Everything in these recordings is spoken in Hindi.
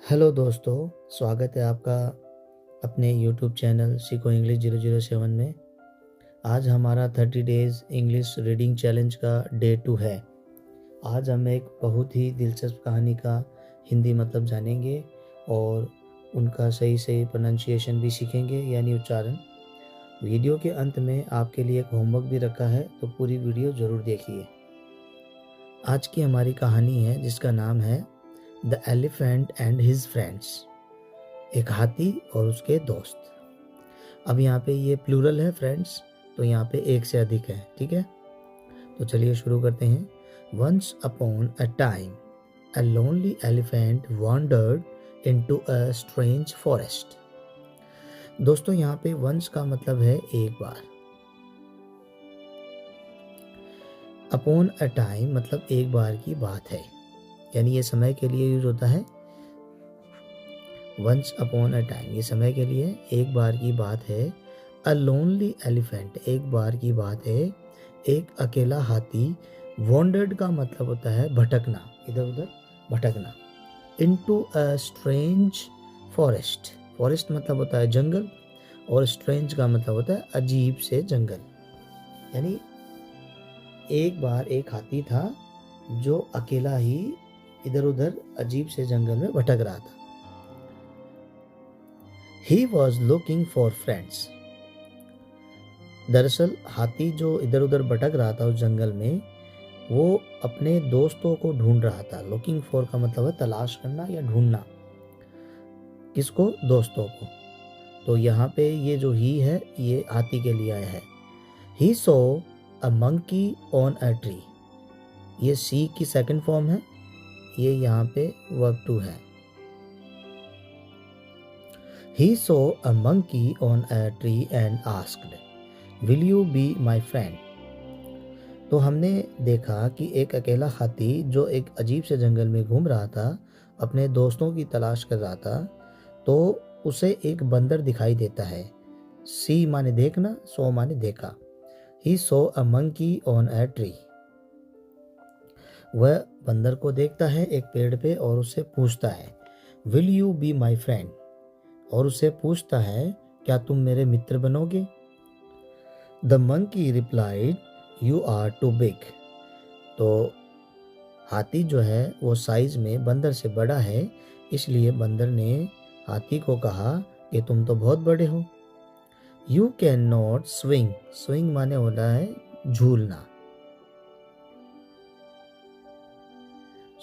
हेलो दोस्तों, स्वागत है आपका अपने यूट्यूब चैनल सीखो इंग्लिश 007 में। आज हमारा 30 डेज़ इंग्लिश रीडिंग चैलेंज का डे 2 है। आज हम एक बहुत ही दिलचस्प कहानी का हिंदी मतलब जानेंगे और उनका सही सही प्रोनाउंसिएशन भी सीखेंगे, यानी उच्चारण। वीडियो के अंत में आपके लिए एक होमवर्क भी रखा है, तो पूरी वीडियो ज़रूर देखिए। आज की हमारी कहानी है जिसका नाम है the elephant and his friends, एक हाथी और उसके दोस्त। अब यहाँ पे ये प्लूरल है फ्रेंड्स, तो यहाँ पे एक से अधिक है, ठीक है। तो चलिए शुरू करते हैं। Once upon a time a lonely elephant wandered into a strange forest. दोस्तों यहाँ पे वंस का मतलब है एक बार, अपॉन अ टाइम मतलब एक बार की बात है, यानी ये समय के लिए यूज होता है। वंस अपॉन अ टाइम ये समय के लिए एक बार की बात है। अ लोनली एलिफेंट एक बार की बात है, एक अकेला हाथी। वॉन्डर्ड का मतलब होता है भटकना, इधर उधर भटकना। Into a strange forest, forest मतलब होता है जंगल, और स्ट्रेंज का मतलब होता है अजीब से जंगल। यानी एक बार एक हाथी था जो अकेला ही इधर उधर अजीब से जंगल में भटक रहा था। He was looking for friends. दरअसल हाथी जो इधर उधर भटक रहा था उस जंगल में, वो अपने दोस्तों को ढूंढ रहा था। लुकिंग फॉर का मतलब है तलाश करना या ढूंढना। किसको? दोस्तों को। तो यहाँ पे ये जो ही है ये हाथी के लिए आया है। He saw a monkey on a tree. ये सी की सेकंड फॉर्म है, ये यहाँ पे वर्ब टू है। He saw a monkey on a tree and asked, Will you be my friend? तो हमने देखा कि एक अकेला हाथी जो एक अजीब से जंगल में घूम रहा था, अपने दोस्तों की तलाश कर रहा था, तो उसे एक बंदर दिखाई देता है। सी माने देखना, सो माने देखा। He saw a monkey on a tree. वह बंदर को देखता है एक पेड़ पे और उससे पूछता है Will you be my friend? और उससे पूछता है क्या तुम मेरे मित्र बनोगे? The monkey replied, You are too big. तो हाथी जो है वो साइज में बंदर से बड़ा है, इसलिए बंदर ने हाथी को कहा कि तुम तो बहुत बड़े हो। You cannot swing. Swing माने होता है झूलना।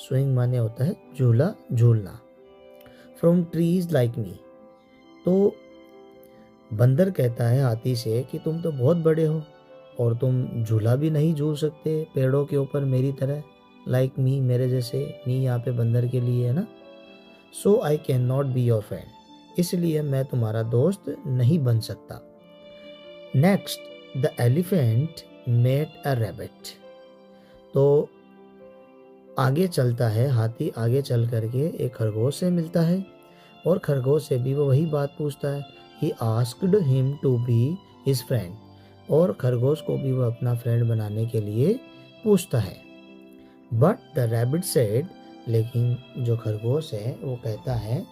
Swing माने होता है झूला, झूलना। From trees like me. तो बंदर कहता है हाथी से कि तुम तो बहुत बड़े हो और तुम झूला भी नहीं झूल सकते पेड़ों के ऊपर मेरी तरह। लाइक मी, मेरे जैसे। मी यहाँ पे बंदर के लिए है ना। So I can not be your friend, इसलिए मैं तुम्हारा दोस्त नहीं बन सकता। Next the elephant met a rabbit. तो आगे चलता है हाथी, आगे चल करके एक खरगोश से मिलता है और खरगोश से भी वो वही बात पूछता है। He asked him to be his friend. और खरगोश को भी वह अपना फ्रेंड बनाने के लिए पूछता है। But the rabbit said, लेकिन जो खरगोश है वो कहता है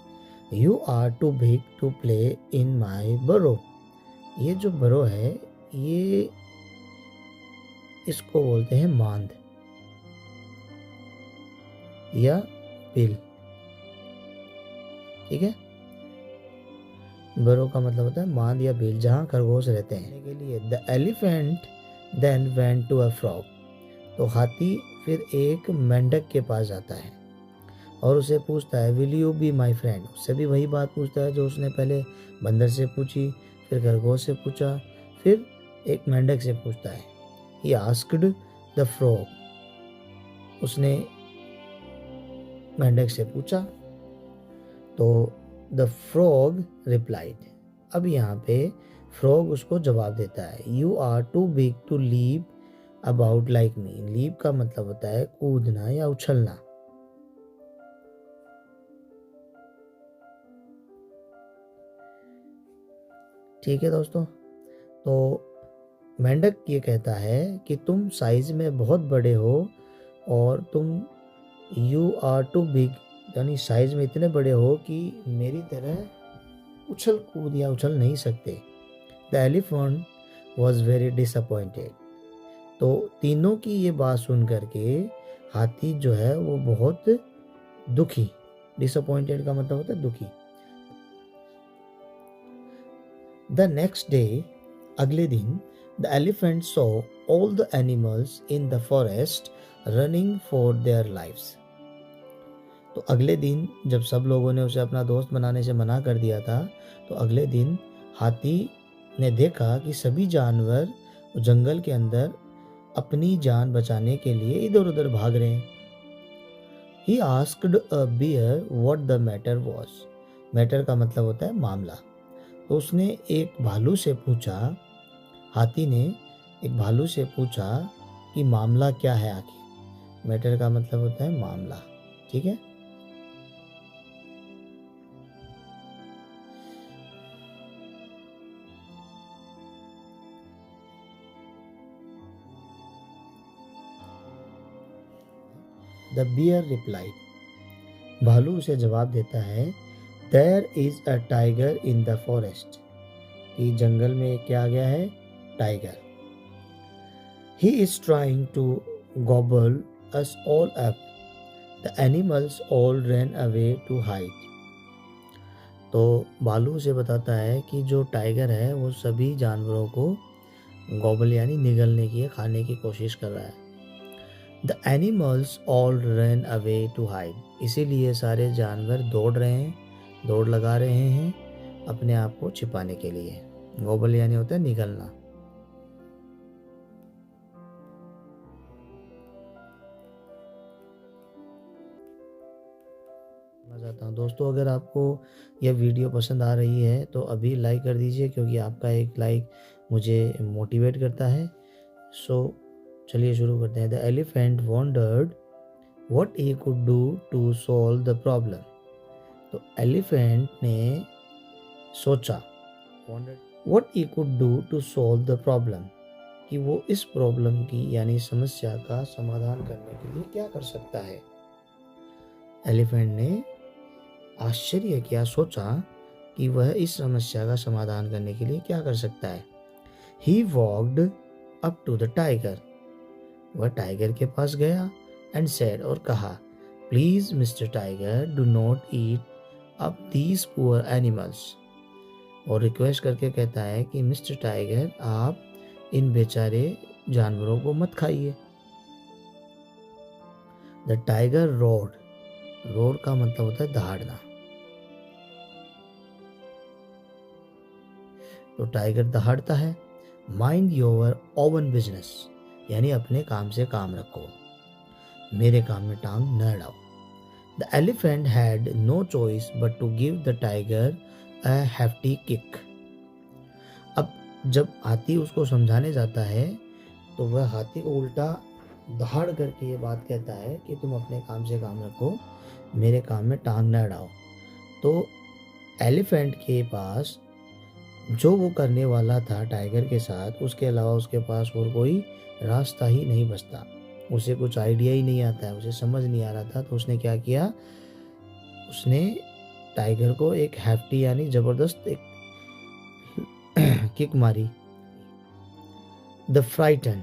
You are too big to play in my burrow. ये जो burrow है ये इसको बोलते हैं मांद या बिल, ठीक है। बरो का मतलब होता है मांद या बिल, जहाँ खरगोश रहते हैं। के लिए the elephant then went to a frog. तो हाथी फिर एक मेंढक के पास जाता है और उसे पूछता है will you be my friend. उससे भी वही बात पूछता है जो उसने पहले बंदर से पूछी, फिर खरगोश से पूछा, फिर एक मेंढक से पूछता है। ही आस्क्ड द फ्रॉग, उसने मेंढक से पूछा, तो द फ्रॉग रिप्लाइड। अब यहाँ पे फ्रॉग उसको जवाब देता है you are too big to leap about like me. Leap का मतलब होता है कूदना या उछलना। ठीक है दोस्तों, तो मेंढक ये कहता है कि तुम साइज में बहुत बड़े हो और तुम यू आर टू बिग यानी साइज में इतने बड़े हो कि मेरी तरह उछल कूद या उछल नहीं सकते। The elephant was very disappointed. तो तीनों की ये बात सुन करके हाथी जो है वो बहुत दुखी, डिसअपॉइंटेड का मतलब होता है दुखी। द नेक्स्ट डे, अगले दिन, the elephant saw all the animals in the forest running for their lives. तो अगले दिन जब सब लोगों ने उसे अपना दोस्त बनाने से मना कर दिया था, तो अगले दिन हाथी ने देखा कि सभी जानवर जंगल के अंदर अपनी जान बचाने के लिए इधर उधर भाग रहे हैं। He asked a bear what the matter was. Matter का मतलब होता है मामला। तो उसने एक भालू से पूछा, हाथी ने एक भालू से पूछा कि मामला क्या है आखिर। मैटर का मतलब होता है मामला, ठीक है। द बियर रिप्लाइड, भालू उसे जवाब देता है, there is a tiger in the forest, कि जंगल में क्या आ गया है, tiger. He is trying to gobble us all up, the animals all run away to hide. तो भालू उसे बताता है कि जो टाइगर है वो सभी जानवरों को गॉबल यानी निगलने की, खाने की कोशिश कर रहा है। The animals all run away to hide, इसीलिए सारे जानवर दौड़ रहे हैं, दौड़ लगा रहे हैं अपने आप को छिपाने के लिए। गॉबल यानी होता है निगलना। मैं चाहता हूँ दोस्तों, अगर आपको यह वीडियो पसंद आ रही है तो अभी लाइक कर दीजिए, क्योंकि आपका एक लाइक मुझे मोटिवेट करता है। सो चलिए शुरू करते हैं। The elephant wondered what he could do to solve the problem. तो एलिफेंट ने सोचा, what he could do to solve the problem, कि वो इस प्रॉब्लम की यानी समस्या का समाधान करने के लिए क्या कर सकता है। एलिफेंट ने आश्चर्य किया, सोचा कि वह इस समस्या का समाधान करने के लिए क्या कर सकता है। He walked up to the tiger, वह टाइगर के पास गया एंड सेड, और कहा, please mister tiger do not eat up these poor animals. और रिक्वेस्ट करके कहता है कि मिस्टर टाइगर आप इन बेचारे जानवरों को मत खाइए। द टाइगर रोड, रोड का मतलब होता है दहाड़ना। तो टाइगर दहाड़ता है, माइंड योर ओवन बिजनेस, यानी अपने काम से काम रखो, मेरे काम में टांग न अड़ाओ। The elephant had no choice but to give the tiger a hefty kick. अब जब हाथी उसको समझाने जाता है तो वह हाथी को उल्टा दहाड़ करके ये बात कहता है कि तुम अपने काम से काम रखो, मेरे काम में टांग न अड़ाओ। तो एलिफेंट के पास जो वो करने वाला था टाइगर के साथ, उसके अलावा उसके पास और कोई रास्ता ही नहीं बचता। उसे कुछ आइडिया ही नहीं आता है, उसे समझ नहीं आ रहा था। तो उसने क्या किया, उसने टाइगर को एक हैफ्टी यानी जबरदस्त एक किक मारी। द फ्राइटन,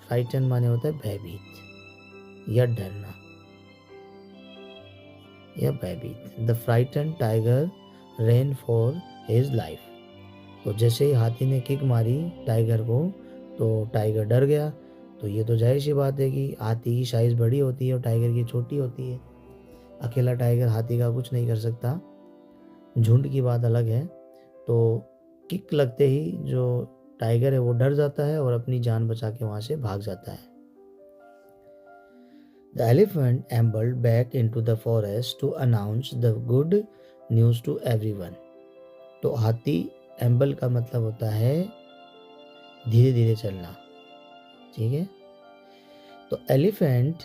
फ्राइटन माने होता है भयभीत या डरना या भयभीत। The frighten tiger rain for his life. तो जैसे ही हाथी ने किक मारी टाइगर को, तो टाइगर डर गया। तो ये तो जाहिर सी बात है कि हाथी की साइज बड़ी होती है और टाइगर की छोटी होती है। अकेला टाइगर हाथी का कुछ नहीं कर सकता, झुंड की बात अलग है। तो किक लगते ही जो टाइगर है वो डर जाता है और अपनी जान बचा के वहां से भाग जाता है। The elephant ambled back into the forest to announce the good news to everyone. तो हाथी, एम्बल का मतलब होता है धीरे धीरे चलना, ठीक है। तो एलिफेंट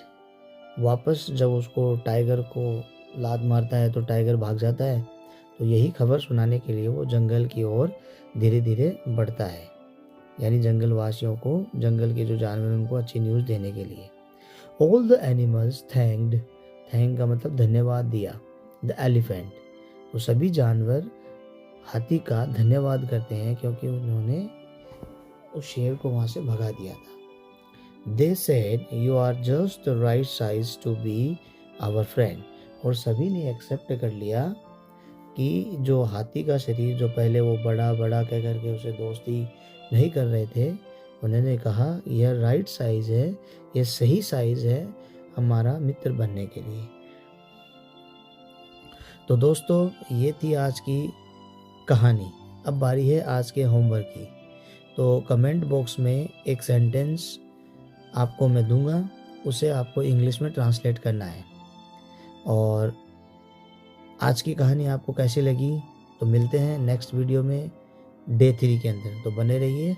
वापस जब उसको टाइगर को लात मारता है तो टाइगर भाग जाता है। तो यही खबर सुनाने के लिए वो जंगल की ओर धीरे धीरे बढ़ता है, यानी जंगल वासियों को, जंगल के जो जानवर उनको अच्छी न्यूज़ देने के लिए। ऑल द एनिमल्स थैंक का मतलब धन्यवाद दिया। द एलिफेंट, तो सभी जानवर हाथी का धन्यवाद करते हैं क्योंकि उन्होंने उस शेर को वहाँ से भगा दिया था। They said you are just the right size to be our friend, और सभी ने एक्सेप्ट कर लिया कि जो हाथी का शरीर, जो पहले वो बड़ा बड़ा कह करके उसे दोस्ती नहीं कर रहे थे, उन्होंने कहा यह राइट साइज है, यह सही साइज है हमारा मित्र बनने के लिए। तो दोस्तों ये थी आज की कहानी। अब बारी है आज के होमवर्क की। तो कमेंट बॉक्स में एक सेंटेंस आपको मैं दूंगा, उसे आपको इंग्लिश में ट्रांसलेट करना है। और आज की कहानी आपको कैसी लगी तो मिलते हैं नेक्स्ट वीडियो में डे 3 के अंदर। तो बने रहिए